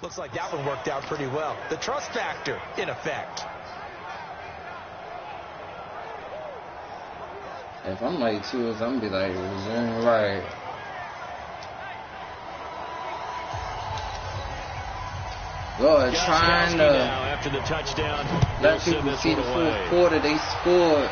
Looks like that one worked out pretty well. The trust factor, in effect. If I'm like two, I'm gonna be like, resume right. Lord, trying to after the touchdown, let people see the fourth quarter. They scored.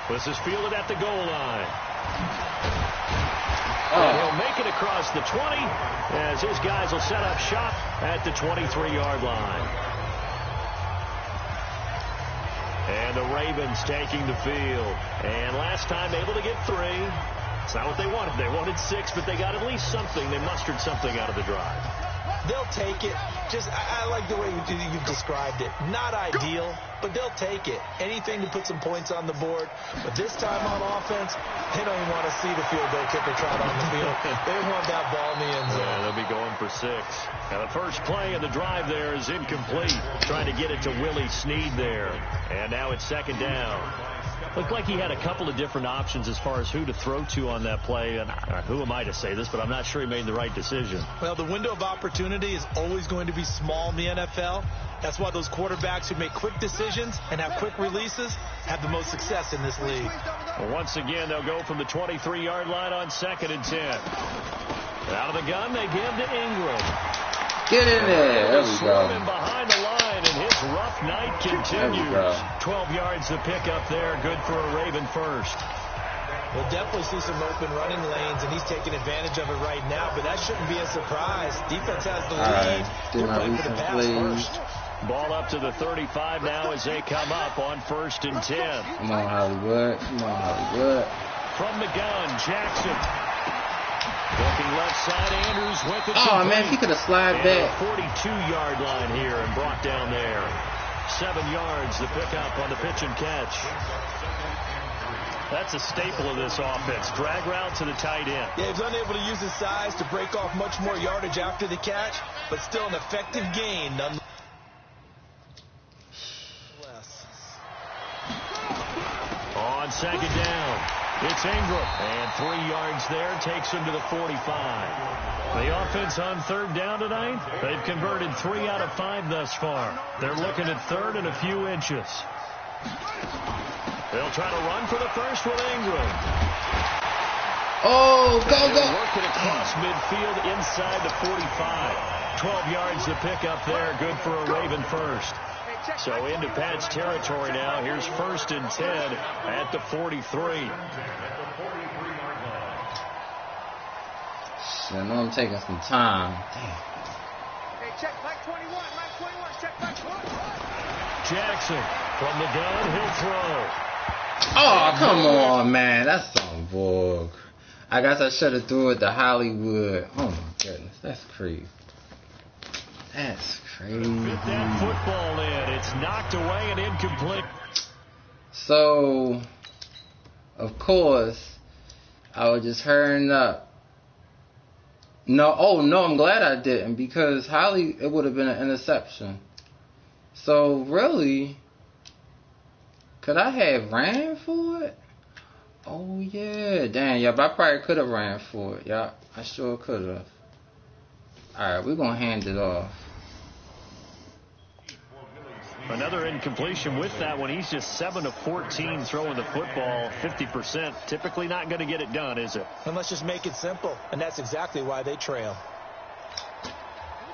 This is fielded at the goal line. And he'll make it across the 20 as his guys will set up shop at the 23-yard line. And the Ravens taking the field. And last time able to get 3. It's not what they wanted. They wanted 6, but they got at least something. They mustered something out of the drive. They'll take it. I like the way you've described it. Not ideal, but they'll take it. Anything to put some points on the board. But this time on offense, they don't even want to see the field goal kicker trot on the field. They want that ball in the end zone. Yeah, they'll be going for 6. Now the first play of the drive there is incomplete. Trying to get it to Willie Snead there. And now it's second down. Looked like he had a couple of different options as far as who to throw to on that play. And who am I to say this, but I'm not sure he made the right decision. Well, the window of opportunity is always going to be small in the NFL. That's why those quarterbacks who make quick decisions and have quick releases have the most success in this league. Well, once again, they'll go from the 23-yard line on 2nd and 10. Out of the gun, they give to Ingram. Get in there. There we go. Behind the line, and his rough night continues. 12 yards to pick up there. Good for a Raven first. We'll definitely see some open running lanes, and he's taking advantage of it right now, but that shouldn't be a surprise. Defense has the lead. They're playing for the pass first. Ball up to the 35 now as they come up on 1st and 10. Come on, Hollywood. Come on, Hollywood. From the gun, Jackson. Looking left side, Andrews with it. Oh, man, he could have slid back. 42-yard line here and brought down there. 7 yards to pick up on the pitch and catch. That's a staple of this offense. Drag route to the tight end. Yeah, he's unable to use his size to break off much more yardage after the catch, but still an effective gain nonetheless. On 2nd down, it's Ingram. And 3 yards there takes him to the 45. The offense on 3rd down tonight, they've converted 3 out of 5 thus far. They're looking at 3rd and a few inches. They'll try to run for the first with Ingram. Oh, go. Working across midfield inside the 45. 12 yards to pick up there. Good for a Raven first. So into Pat's territory now. Here's 1st and 10 at the 43. I know I'm taking some time. Damn. Hey, check back 21. Back 21. Check back 21. Jackson from the gun. He'll throw. Oh, come on, man. That's some bull. I guess I should have threw it to Hollywood. Oh, my goodness. That's crazy. That's crazy. Fit that football in. It's knocked away and incomplete. So, of course, I was just hurrying up. No, I'm glad I didn't, because it would have been an interception. So, really, could I have ran for it? Oh, yeah. Damn, I probably could have ran for it. Yeah, I sure could have. All right, we're going to hand it off. Another incompletion with that one. He's just 7 of 14 throwing the football, 50%. Typically not going to get it done, is it? And let's just make it simple, and that's exactly why they trail.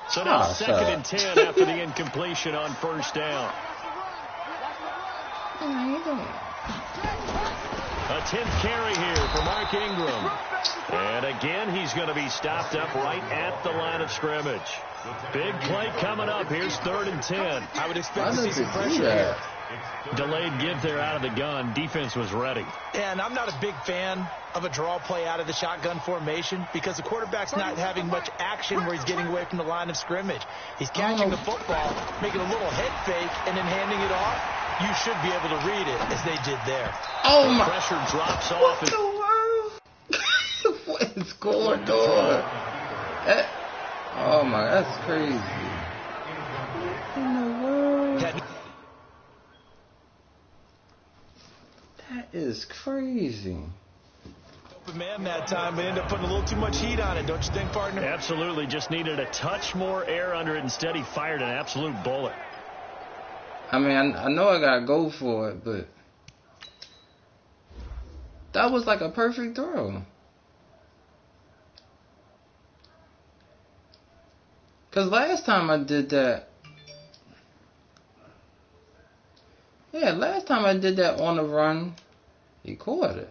So now 2nd and 10 after the incompletion on 1st down. A 10th carry here for Mark Ingram. And again, he's going to be stopped up right at the line of scrimmage. Big play coming up. Here's 3rd and 10. I would expect to see some pressure here. Delayed give there out of the gun. Defense was ready. And I'm not a big fan of a draw play out of the shotgun formation because the quarterback's not having much action where he's getting away from the line of scrimmage. He's catching the football, making a little head fake, and then handing it off. You should be able to read it as they did there. Oh, the my. Pressure drops off. What the world? What is going on? Oh, my, that's crazy. What in the world? That is crazy. But man, that time we ended up putting a little too much heat on it, don't you think, partner? Absolutely. Just needed a touch more air under it. Instead, he fired an absolute bullet. I mean, I know I got to go for it, but that was like a perfect throw. Because last time I did that, last time I did that on the run, he caught it.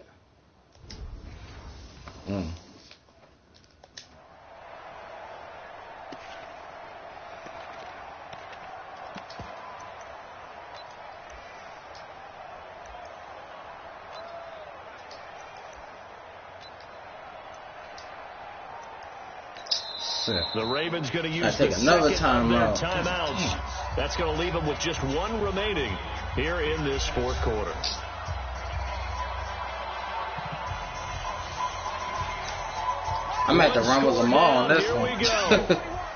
The Ravens going to use take another timeout. Timeouts. That's going to leave them with just one remaining here in this fourth quarter. I'm at the run with them all on this here one. We go.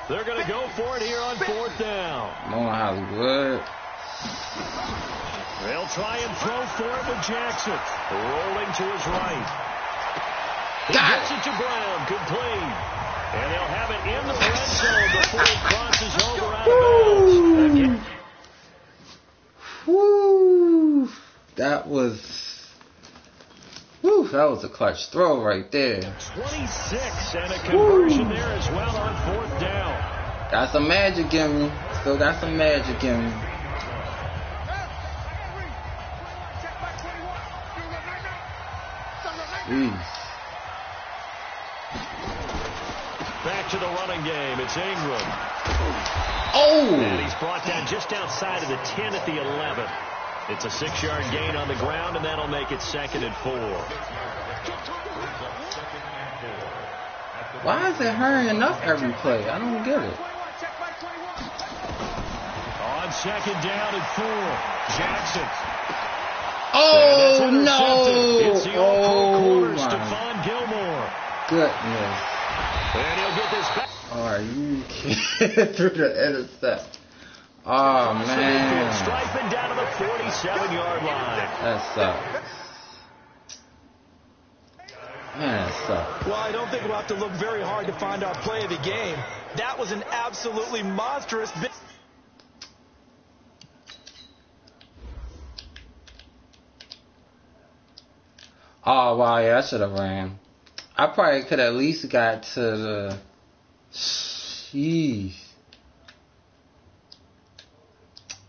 They're going to go for it here on fourth down. Come on, Hollywood. They'll try and throw for it with Jackson. Rolling to his right. He gets it to Brown. Complete. And they'll have it in the red zone before he crosses over out of bounds. Woo! That was a clutch throw right there. 26 and a conversion there as well on fourth down. Got some magic in me. Still got some magic in me. Jeez. Back to the running game. It's Ingram. Oh! And he's brought down just outside of the 10 at the 11. It's a 6-yard gain on the ground, and that'll make it 2nd and 4. Why is it hurrying up every play? I don't get it. On 2nd down and 4, Jackson. Oh, no! It's the Oh, my Stephon Gilmore. goodness. And he'll get this back. Are you kidding? Through the intercept. Oh, man. Striping down to the 47-yard line. That sucks. Man, that sucks. Well, I don't think we'll have to look very hard to find our play of the game. That was an absolutely monstrous bit. Oh, wow, yeah, I should have ran. I probably could at least got to the... Jeez.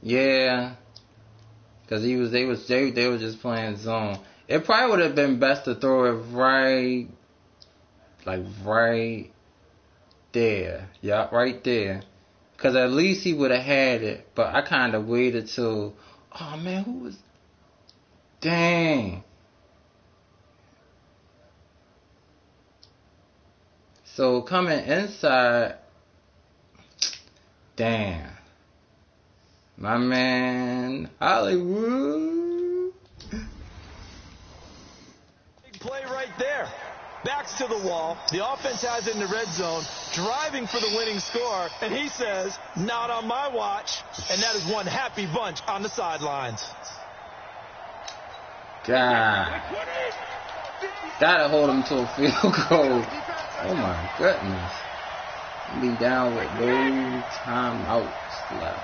Yeah. Because they were just playing zone. It probably would have been best to throw it right there. Yeah, right there. Because at least he would have had it. But I kind of waited till... Oh, man, who was... Dang. So coming inside, damn, my man Hollywood. Big play right there. Backs to the wall. The offense has it in the red zone, driving for the winning score, and he says, "Not on my watch." And that is one happy bunch on the sidelines. God, gotta hold him to a field goal. Oh my goodness. Be down with no timeouts left.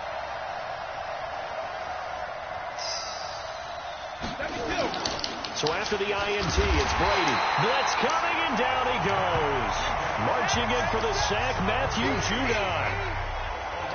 So after the INT, it's Brady. Blitz coming, and down he goes. Marching in for the sack, Matthew Judon.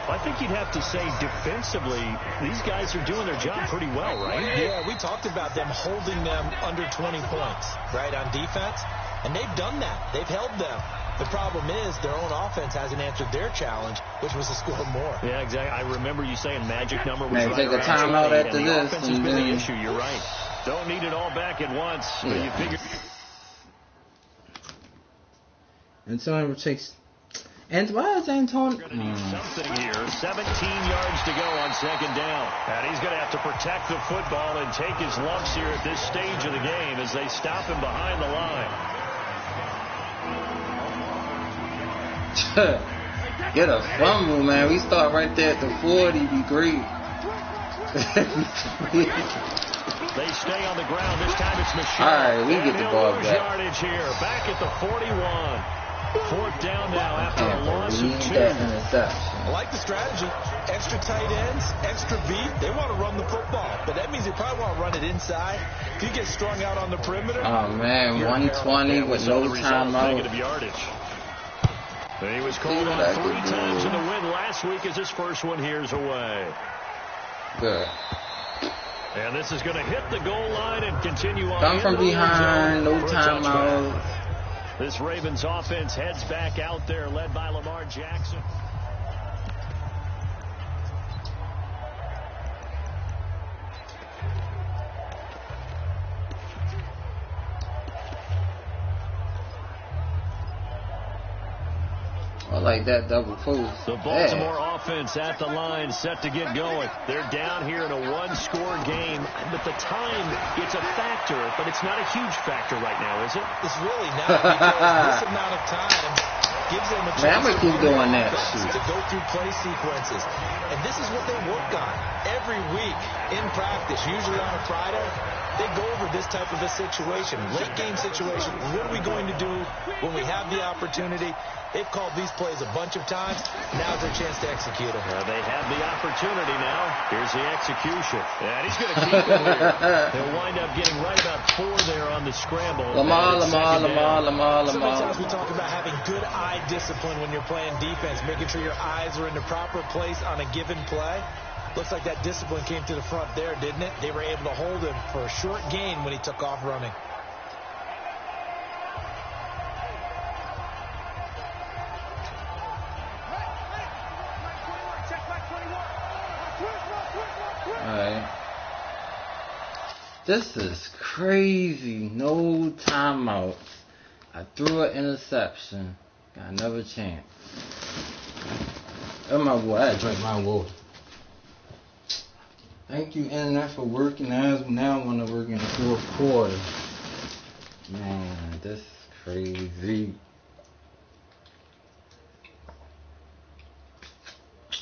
I think you'd have to say defensively, these guys are doing their job pretty well, right? Yeah, we talked about them holding them under 20 points, right, on defense. And they've done that. They've held them. The problem is their own offense hasn't answered their challenge, which was to score more. Yeah, exactly. I remember you saying magic number was Man, right take a around timeout 20, after and the this, offense has and been then... the issue. You're right. Don't need it all back at once. But Yeah. you figure... Antonio takes... And why is Antonio... Going to need something here. 17 yards to go on 2nd down. And he's going to have to protect the football and take his lumps here at this stage of the game as they stop him behind the line. Get a fumble, man. We start right there at the 40. Be great. They stay on the ground. This time it's Michelle. All right, we get the ball back. Yardage here. Back at the 41. Fourth down now after a loss of 2. That interception. I like the strategy. Extra tight ends, extra beat. They want to run the football, but that means they probably want to run it inside. If you get strung out on the perimeter. Oh man, 120 with no timeout. Negative yardage. And he was called on 3 times in the win last week as his first one here's away. Good. And this is going to hit the goal line and continue on. Come from behind, no timeout. This Ravens offense heads back out there, led by Lamar Jackson. I like that double post. The Baltimore offense at the line, set to get going. They're down here in a 1-score game. But the time, it's a factor, but it's not a huge factor right now, is it? It's really not, because this amount of time gives them a chance to keep doing that to go through play sequences. And this is what they work on every week in practice, usually on a Friday. They go over this type of a situation, late game situation. What are we going to do when we have the opportunity? They've called these plays a bunch of times. Now's their chance to execute them. They have the opportunity now. Here's the execution. And he's going to keep it here. He'll wind up getting right about 4 there on the scramble. Lamar. So many times we talk about having good eye discipline when you're playing defense, making sure your eyes are in the proper place on a given play. Looks like that discipline came to the front there, didn't it? They were able to hold him for a short gain when he took off running. Alright. This is crazy. No timeouts. I threw an interception. Got another chance. Oh my boy, I drank my water. Thank you, Internet, for working. Now I want to work in the 4th quarter. Man, this is crazy.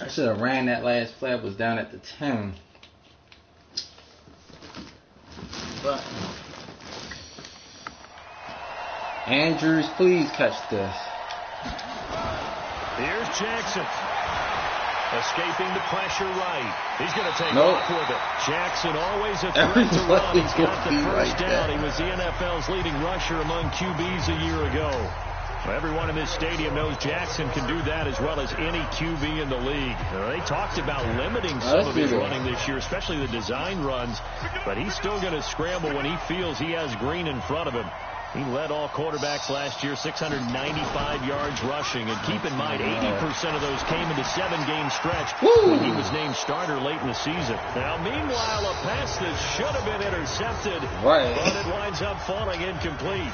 I should have ran that last play. I was down at the 10. But Andrews, please catch this. Here's Jackson. Escaping the pressure right. He's going to take off with it. Jackson always a threat to run. He's got the first down. He was the NFL's leading rusher among QBs a year ago. Everyone in this stadium knows Jackson can do that as well as any QB in the league. They talked about limiting some of his running this year, especially the design runs, but he's still going to scramble when he feels he has green in front of him. He led all quarterbacks last year, 695 yards rushing. And keep in mind, 80% of those came in the 7-game stretch when he was named starter late in the season. Now, meanwhile, a pass that should have been intercepted, but it winds up falling incomplete.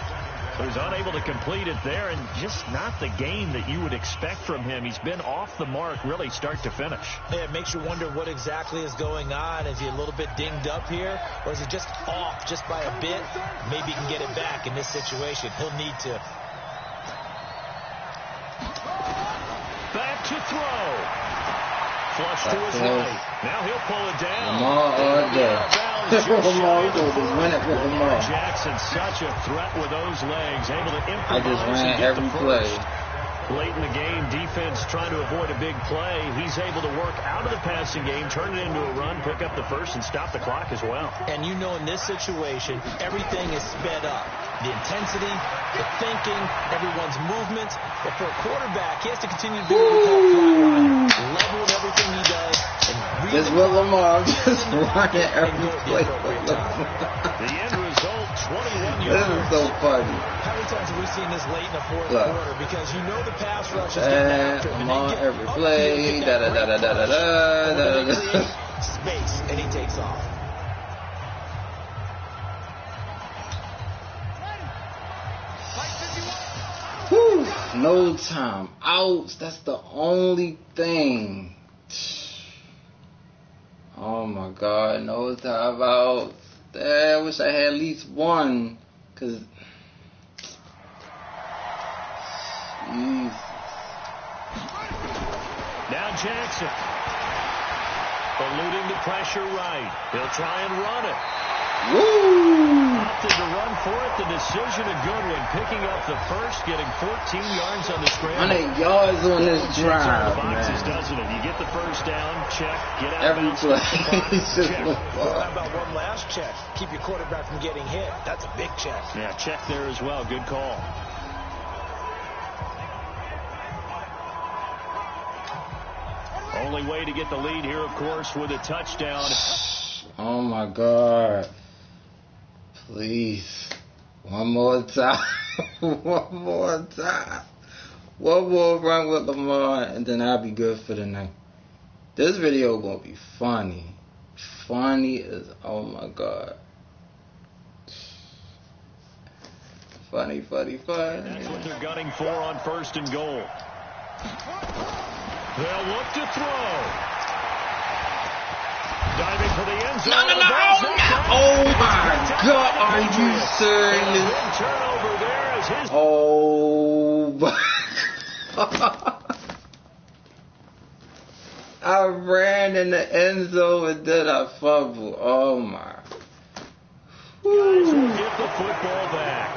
He was unable to complete it there, and just not the game that you would expect from him. He's been off the mark really start to finish. Yeah, it makes you wonder what exactly is going on. Is he a little bit dinged up here, or is he just off just by a bit? Maybe he can get it back in this situation. He'll need to. Back to throw. Flush to his right. Now he'll pull it down. Lamar. Jackson, such a threat with those legs, able to improvise. I just ran every play. Late in the game, defense trying to avoid a big play. He's able to work out of the passing game, turn it into a run, pick up the first, and stop the clock as well. And you know, in this situation, everything is sped up. The intensity, the thinking, everyone's movements. But for a quarterback, he has to continue to do what we call flatline. Level with everything he does. And Just with Lamar, just running every play. The end result, 21 yards. This is so funny. How many times have we seen this late in the 4th quarter? Because you know the pass rush is getting after him. Lamar every play. Space, and he takes off. Whew, no time outs. That's the only thing. Oh my God, no time outs. I wish I had at least one. Cause Now Jackson. Eluding the pressure right. He'll try and run it. Woo! Opted to run for it. The decision a good one. Picking up the first, getting 14 yards on the scramble. 100 yards on this drive, Boxes, man. doesn't it? You get the first down, check. Get out Every of play. bounds, check. How about one last check? Keep your quarterback from getting hit. That's a big check. Yeah, check there as well. Good call. Only way to get the lead here, of course, with a touchdown. Oh my God. Please. One more time. One more time. One more run with Lamar, and then I'll be good for the night. This video gonna be funny. Funny as, oh my God. Funny. That's what they're gunning for on 1st and goal. They'll look to throw. Diving for the end zone. No. Oh my God, are you serious? Turnover there as his. Oh my. I ran in the end zone and then I fumbled. Oh my. Guys will get the football back.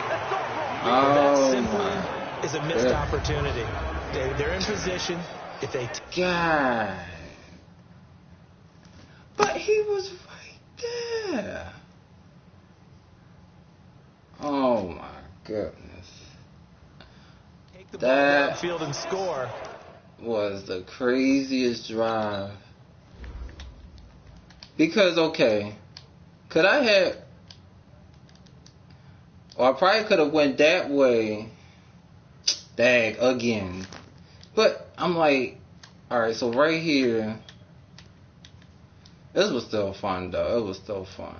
Oh Simply my. is a missed opportunity. They're in position. If they God. But he was right there. Oh my goodness. take the ball That- downfield and score. Was the craziest drive. Because, okay, could I have, or I probably could have went that way, dag, again. But I'm like, alright, so right here, this was still fun though, it was still fun.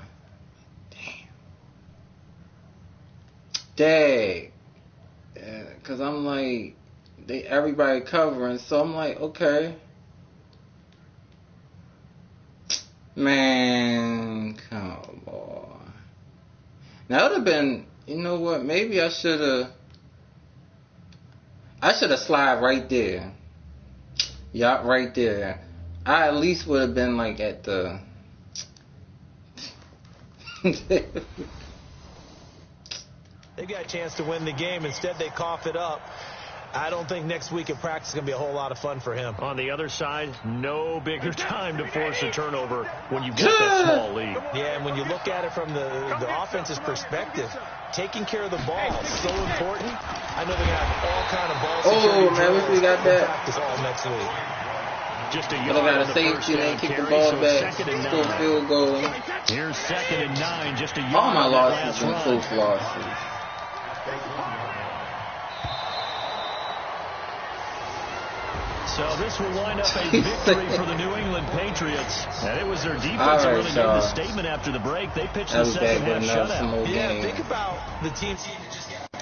Dag. Because I'm like, everybody covering, so I'm like, okay. Man, come on. Now it would have been, you know what, maybe I should have slid right there. Yup, right there. I at least would have been like at the They got a chance to win the game. Instead, they cough it up. I don't think next week in practice is going to be a whole lot of fun for him. On the other side, no bigger time to force a turnover when you get that small lead. Yeah, and when you look at it from the offense's perspective, taking care of the ball is so important. I know they're going to have all kind of ball security man, we got that. practice all next week. Just a but I yard got on a the safety first and they down kick the carry, ball so back. 2nd and Still 9. field goal. Here's 2nd and 9, just a yard All my on that losses last been run. close losses. So this will wind up a victory for the New England Patriots. And it was their defense All right, that really made the y'all. statement after the break. They pitched That the was second bad, half good enough. Some shutout. more Yeah, games. think about the teams.